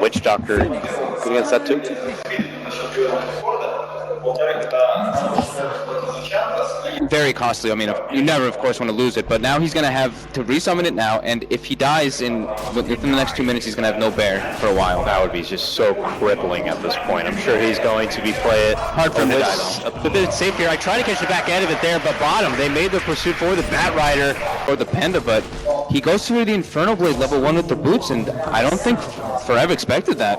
Witch Doctor going against that too. Very costly. I mean, you never, of course, want to lose it, but now he's going to have to resummon it now, and if he dies within the next 2 minutes, he's going to have no bear for a while. That would be just so crippling at this point. I'm sure he's going to be playing it. Hard for him to die, though. A bit safe here. I tried to catch the back end of it there, but bottom. They made the pursuit for the Bat Rider. Or the Panda, but he goes through the Inferno Blade level 1 with the boots, and I don't think Forev expected that.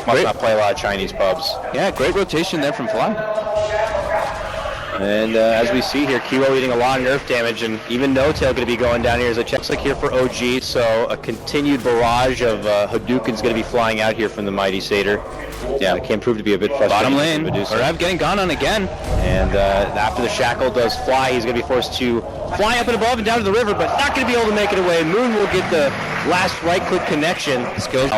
Must not play a lot of Chinese pubs. Yeah, great rotation there from Fly. And as we see here, QO eating a lot of nerf damage, and even No Tail going to be going down here as a check click here for OG, so a continued barrage of Hadouken's going to be flying out here from the Mighty Satyr. Yeah, it can prove to be a bit frustrating. Bottom lane, Forev getting gone on again. And after the shackle does fly, he's going to be forced to fly up and above and down to the river, but not going to be able to make it away. Moon will get the last right-click connection. Skills.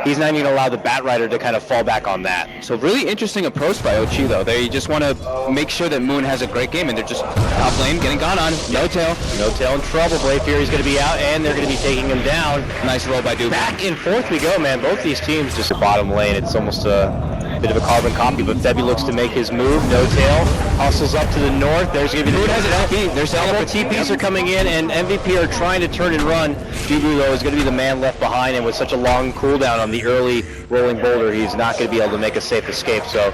He's not even going to allow the Bat Rider to kind of fall back on that. So really interesting approach by Ochi, though. They just want to make sure that Moon has a great game, and they're just top lane, getting gone on. No Tail. No Tail in trouble. Blade Fury's going to be out, and they're going to be taking him down. Nice roll by Duke. Back and forth we go, man. Both these teams just a bottom lane. It's almost a bit of a carbon copy, but Febby looks to make his move. No Tail hustles up to the north. There's going to be the TP. There's several TPs are coming in, and MVP are trying to turn and run. Dubu, though, is going to be the man left behind, and with such a long cooldown on the early rolling boulder, he's not going to be able to make a safe escape. So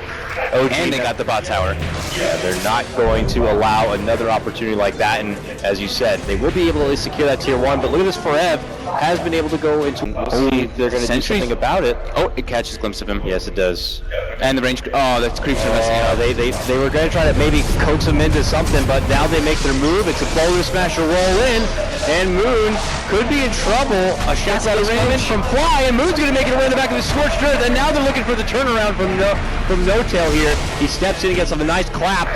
OG, and they got the bot tower. Yeah, they're not going to allow another opportunity like that, and as you said, they will be able to at least secure that tier 1, but look at this, Forev has been able to go into, we'll see if they're going to do something about it. Oh, it catches a glimpse of him. Yes, it does. And the range, that's creeps are messing up. They were going to try to maybe coax him into something, but now they make their move. It's a boulder smasher roll in, and Moon could be in trouble. A shot by the range from Fly, and Moon's going to make it away in the back of the Scorched Earth, and now they're looking for the turnaround from No Tail here. He steps in and gets a nice clap.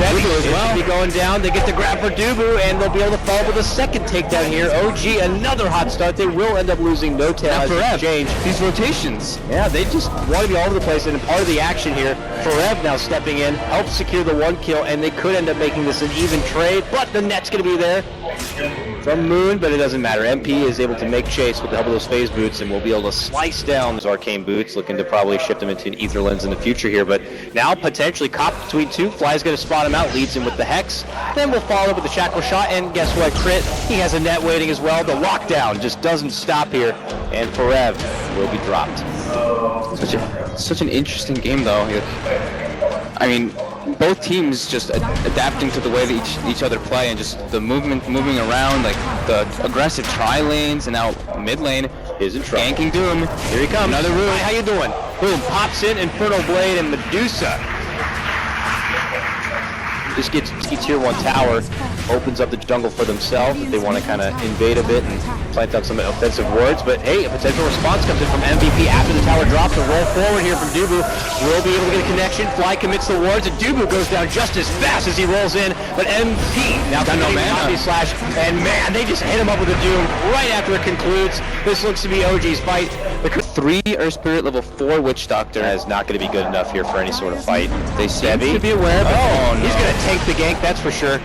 Febby as well. Be going down. They get the grab for Dubu, and they'll be able to follow with a second takedown here. OG, another hot start. They will end up losing No Tail as they change. These rotations. Yeah, they just want to be all over the place, and part of the action here, Forev now stepping in, helps secure the 1 kill, and they could end up making this an even trade, but the net's going to be there from Moon, but it doesn't matter. MP is able to make chase with the help of those phase boots, and we'll be able to slice down those arcane boots, looking to probably ship them into an ether lens in the future here, but now potentially caught between two. Fly's going to spot him out, leads him with the Hex, then we'll follow up with the Shackle Shot, and guess what, Crit, he has a net waiting as well. The lockdown just doesn't stop here, and Forev will be dropped. Such an interesting game, though. I mean, both teams just adapting to the way that each other play, and just the moving around, like the aggressive tri-lanes, and now mid lane is in trouble. Ganking Doom. Here he comes. Another room. Hi, how you doing? Boom, pops in, Inferno Blade, and Medusa just gets tier 1 tower, opens up the jungle for themselves if they want to kind of invade a bit and plant out some offensive wards. But hey, a potential response comes in from MVP after the tower drops. A roll forward here from Dubu. Will be able to get a connection. Fly commits the wards, and Dubu goes down just as fast as he rolls in. But MP now got no mana slash, and man, they just hit him up with a Doom right after it concludes. This looks to be OG's fight. The 3 Earth Spirit level 4 Witch Doctor is not going to be good enough here for any sort of fight. They seem to be aware, but he's going to tank the gank, that's for sure.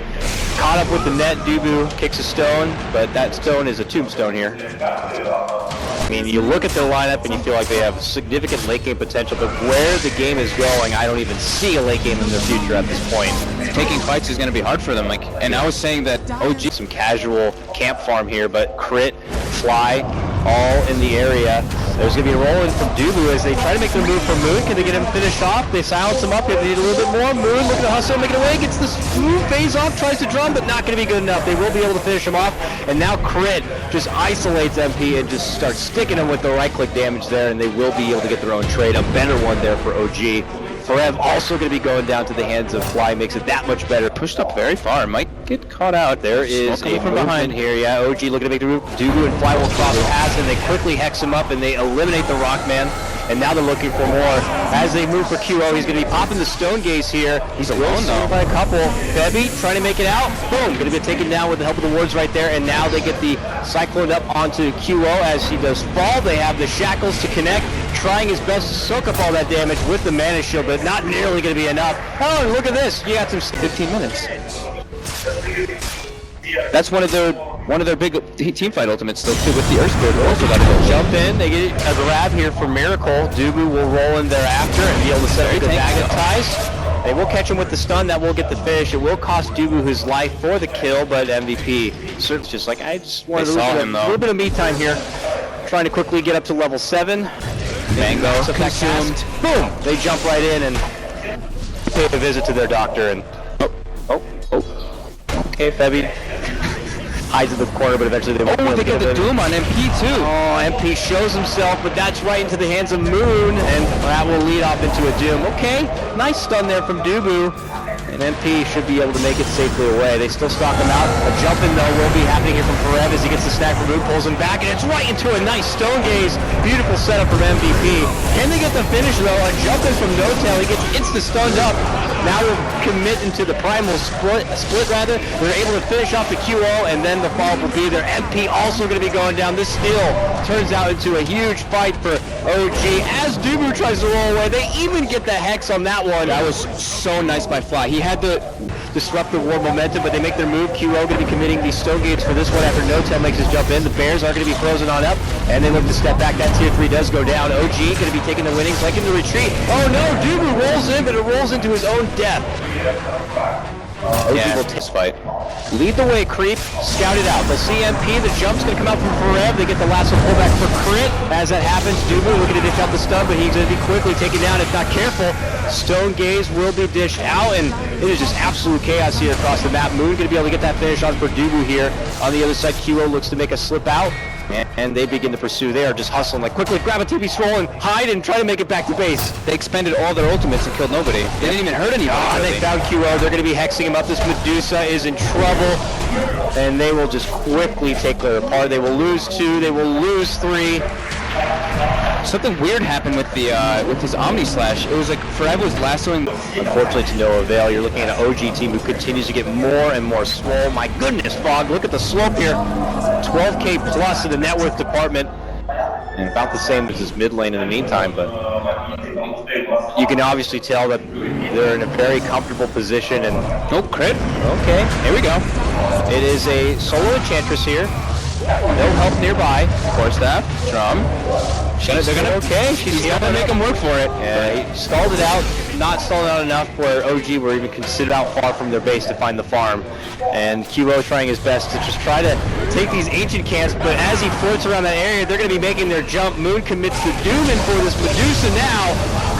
Caught up with the net. Dubu kicks a stone, but that stone is a tombstone here. I mean, you look at their lineup and you feel like they have significant late game potential, but where the game is going, I don't even see a late game in their future at this point. Taking fights is going to be hard for them. And I was saying that OG some casual camp farm here, but Crit, Fly, all in the area. There's going to be a roll in from Dubu as they try to make the move for Moon. Can they get him finished off? They silence him up. They need a little bit more. Moon looking to hustle, make it away. Gets the smooth phase off, tries to drum, but not going to be good enough. They will be able to finish him off. And now Crit just isolates MP and just starts sticking him with the right-click damage there, and they will be able to get their own trade. A better one there for OG. Forev also going to be going down to the hands of Fly, makes it that much better. Pushed up very far, might get caught out. There is a from behind here. Yeah, OG looking to make the move. Dubu and Fly will cross paths, and they quickly hex him up, and they eliminate the Rockman. And now they're looking for more. As they move for QO, he's going to be popping the Stone Gaze here. He's alone though. By a couple. Febby trying to make it out. Boom. Going to be taken down with the help of the wards right there. And now they get the Cyclone up onto QO as he does fall. They have the Shackles to connect. Trying his best to soak up all that damage with the Mana Shield, but not nearly going to be enough. Oh, and look at this. You got some 15 minutes. That's one of their one of their big team fight ultimates still too with the Earthquake. Also got to Jump in, they get a grab here for Miracle. Dubu will roll in thereafter and be able to set up the magnetize. They will catch him with the stun, that will get the finish. It will cost Dubu his life for the kill, but MVP certainly just like, I just wanted a little bit of me time here. Trying to quickly get up to level 7. Mango consumed. Boom! They jump right in and pay a visit to their doctor and... Okay, Febby hides in the corner, but eventually they won't. Oh, they get the Doom on MP too. Oh, MP shows himself, but that's right into the hands of Moon, and that will lead off into a Doom. Okay, nice stun there from Dubu, and MP should be able to make it safely away. They still stalk him out. A jump in, though, will be happening here from Forev as he gets the stack from Moon, pulls him back, and it's right into a nice Stone Gaze. Beautiful setup from MVP. Can they get the finish, though? A jump in from No-Tail. He gets insta-stunned up. Now we'll commit into the primal split rather. They're able to finish off the QO, and then the follow-up will be there. MP also going to be going down. This still turns out into a huge fight for OG as Dubu tries to roll away. They even get the Hex on that one. That was so nice by Fly. He had to disrupt the war momentum, but they make their move. QO going to be committing these Stone Gates for this one after No-Tail makes his jump in. The Bears are going to be frozen on up, and they look to step back. That tier 3 does go down. OG going to be taking the winnings, like in the retreat. Oh no, Dubu rolls in, but it rolls into his own death. OG will take this fight. Lead the way, Creep. Scout it out. They'll see MP. The jump's going to come out from Forev. They get the lasso pullback for Crit. As that happens, Dubu looking to dish out the stun, but he's going to be quickly taken down if not careful. Stone Gaze will be dished out, and it is just absolute chaos here across the map. Moon going to be able to get that finish on for Dubu here. On the other side, QO looks to make a slip out, and they begin to pursue. They are just hustling, like quickly grab a TP scroll and hide and try to make it back to base. They expended all their ultimates and killed nobody. They didn't even hurt anybody. They found QO. They're going to be hexing him up. This Medusa is in trouble, and they will just quickly take her apart. They will lose 2. They will lose 3. Something weird happened with the with his Omni Slash. It was like Forev was lassoing. Unfortunately, to no avail. You're looking at an OG team who continues to get more and more swole. My goodness, Fog, look at the slope here. 12K plus in the net worth department, and about the same as his mid lane in the meantime. But you can obviously tell that they're in a very comfortable position. And Crit. Okay, here we go. It is a solo Enchantress here. No help nearby. Core staff. Drum. She's gonna make him work for it. Yeah, he stalled it out, not stalled out enough where OG were even considered out far from their base to find the farm. And QO trying his best to just try to take these ancient camps, but as he floats around that area, they're going to be making their jump. Moon commits the Doom in for this Medusa now.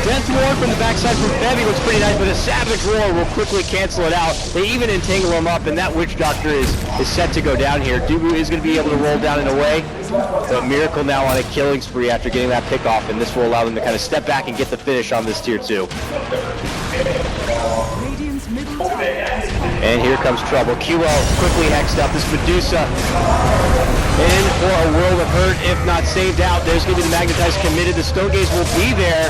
Death Ward from the backside from Febby looks pretty nice, but a Savage Roar will quickly cancel it out. They even entangle him up, and that Witch Doctor is set to go down here. Dubu is going to be able to roll down and away, but Miracle now on a killing spree after getting that pick off, and this will allow them to kind of step back and get the finish on this tier 2. And here comes trouble. QO quickly hexed up. This Medusa in for a world of hurt, if not saved out. There's going to be the Magnetize committed. The Stone Gaze will be there,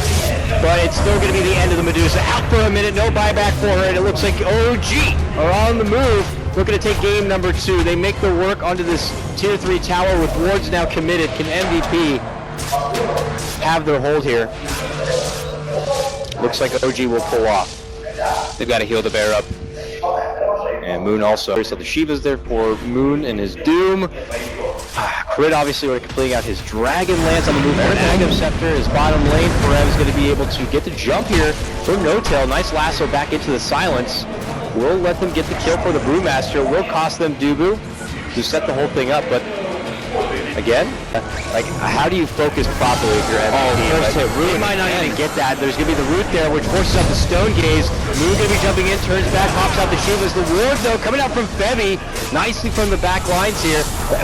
but it's still going to be the end of the Medusa. Out for a minute, no buyback for her, and it looks like OG are on the move. Looking to take game number 2. They make their work onto this tier 3 tower with wards now committed. Can MVP have their hold here? Looks like OG will pull off. They've got to heal the bear up. And Moon also. So the Shiva's there for Moon and his Doom. Crit obviously already completing out his Dragon Lance on the move for Agam Scepter. His bottom lane, Forev is going to be able to get the jump here for No-Tail. Nice lasso back into the silence. Will let them get the kill for the Brewmaster. Will cost them Dubu to set the whole thing up, but again, like, how do you focus properly if you're MVP? First hit root. They might not even get that. There's going to be the root there, which forces out the Stone Gaze. Moon going to be jumping in, turns back, pops out the Shivas. The ward, though, coming out from Febby, nicely from the back lines here.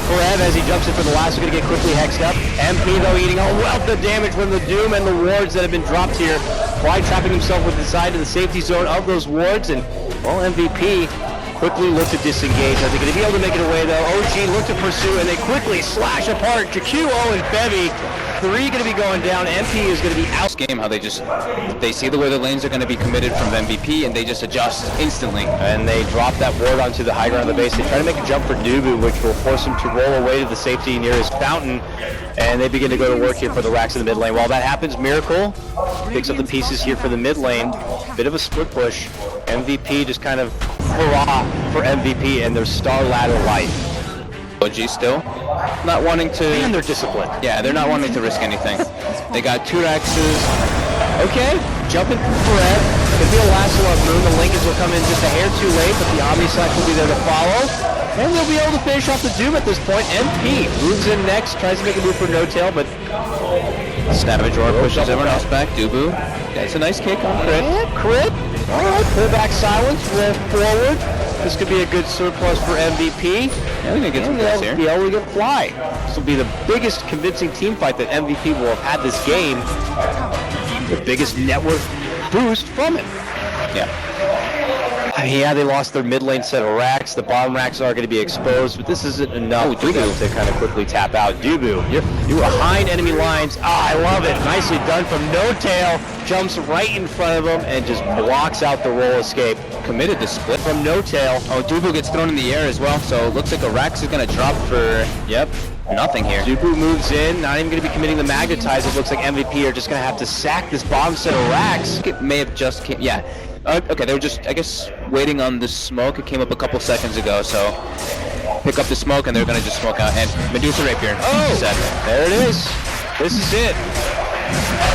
Forev, as he jumps in for the last, is going to get quickly hexed up. MP, though, eating a wealth of damage from the Doom and the wards that have been dropped here. Fly trapping himself with the side of the safety zone of those wards, and, well, MVP quickly look to disengage. Are they going to be able to make it away, though? OG look to pursue, and they quickly slash apart QO and Febby. 3 going to be going down. MP is going to be out. This game, how they see the way the lanes are going to be committed from MVP, and they just adjust instantly. And they drop that ward onto the high ground of the base. They try to make a jump for Dubu, which will force him to roll away to the safety near his fountain. And they begin to go to work here for the racks in the mid lane. While that happens, Miracle picks up the pieces here for the mid lane. Bit of a split push. MVP just kind of hurrah for MVP and their star ladder life. OG still. Not wanting to... And they're disciplined. Yeah, they're not wanting to risk anything. They got 2 Rexes. Okay, jumping through Forev. Could be a last one. Moon. The Lincolns will come in just a hair too late, but the Omnislash will be there to follow. And they'll be able to finish off the Doom at this point. MP moves in next, tries to make a move for No Tail, but Savage Roar pushes everyone else back. Dubu. That's a nice kick on Crit. yeah, Crit. All right, pull back silence, roll forward. This could be a good surplus for MVP. Yeah, we're gonna get some they'll guys here. be able to get Fly. This will be the biggest convincing team fight that MVP will have had this game. The biggest network boost from it. Yeah. I mean, yeah, they lost their mid lane set of racks. The bottom racks are going to be exposed, but this isn't enough for them to kind of quickly tap out. Dubu, you're behind enemy lines. I love it. Nicely done from No Tail. Jumps right in front of him and just blocks out the roll escape. Committed to split From No Tail. Oh, Dubu gets thrown in the air as well, so it looks like a Rax is going to drop for nothing here. Dubu moves in, not even going to be committing the Magnetize. It looks like MVP are just going to have to sack this bottom set of racks. It may have just came, yeah. Okay, they were just, I guess, waiting on the smoke. It came up a couple seconds ago, so pick up the smoke and they're going to just smoke out. And Medusa Rapier. Oh, set. There it is. This is it.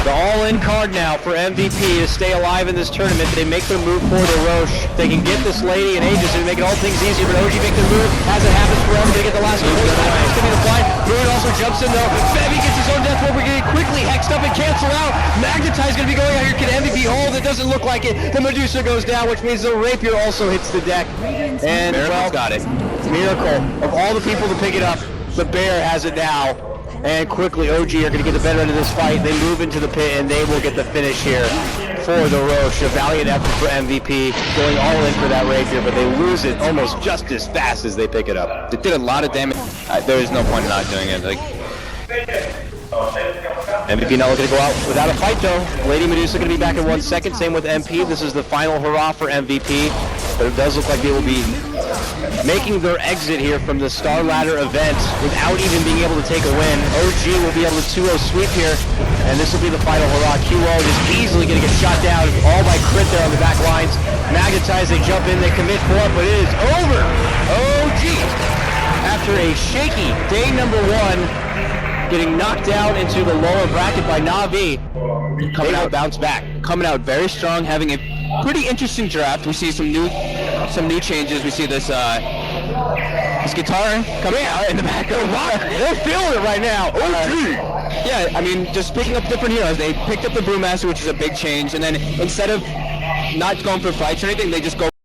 The all-in card now for MVP to stay alive in this tournament. They make their move for the Roche. They can get this lady in Aegis and make it all things easier, but OG make their move. As it happens for them, they get the last one. It's going to be the fly. Moon also jumps in though. Febby gets his own death rope. We're getting quickly hexed up and cancel out. Magnetize going to be going out here. Can MVP hold? It doesn't look like it. The Medusa goes down, which means the Rapier also hits the deck. And Miracle's got it. Miracle. Of all the people to pick it up, the Bear has it now. And quickly, OG are going to get the better end of this fight. They move into the pit, and they will get the finish here for the Roche. A valiant effort for MVP, going all in for that Rapier, but they lose it almost just as fast as they pick it up. They did a lot of damage. There is no point in not doing it. Like, MVP not looking to go out without a fight, though. Lady Medusa going to be back in 1 second. Same with MP. This is the final hurrah for MVP, but it does look like they will be making their exit here from the Star Ladder event without even being able to take a win. OG will be able to 2-0 sweep here, and this will be the final hurrah. QO just easily going to get shot down, all by Crit there on the back lines. Magnetize, they jump in, they commit for it, but it is over. OG, after a shaky day number 1, getting knocked down into the lower bracket by Na'Vi, coming out, bounce back. Coming out very strong, having a pretty interesting draft. We see some new changes. We see this guitar coming out in the back. They're feeling it right now. Yeah, I mean, just picking up different heroes. They picked up the Brewmaster, which is a big change, and then instead of not going for fights or anything, they just go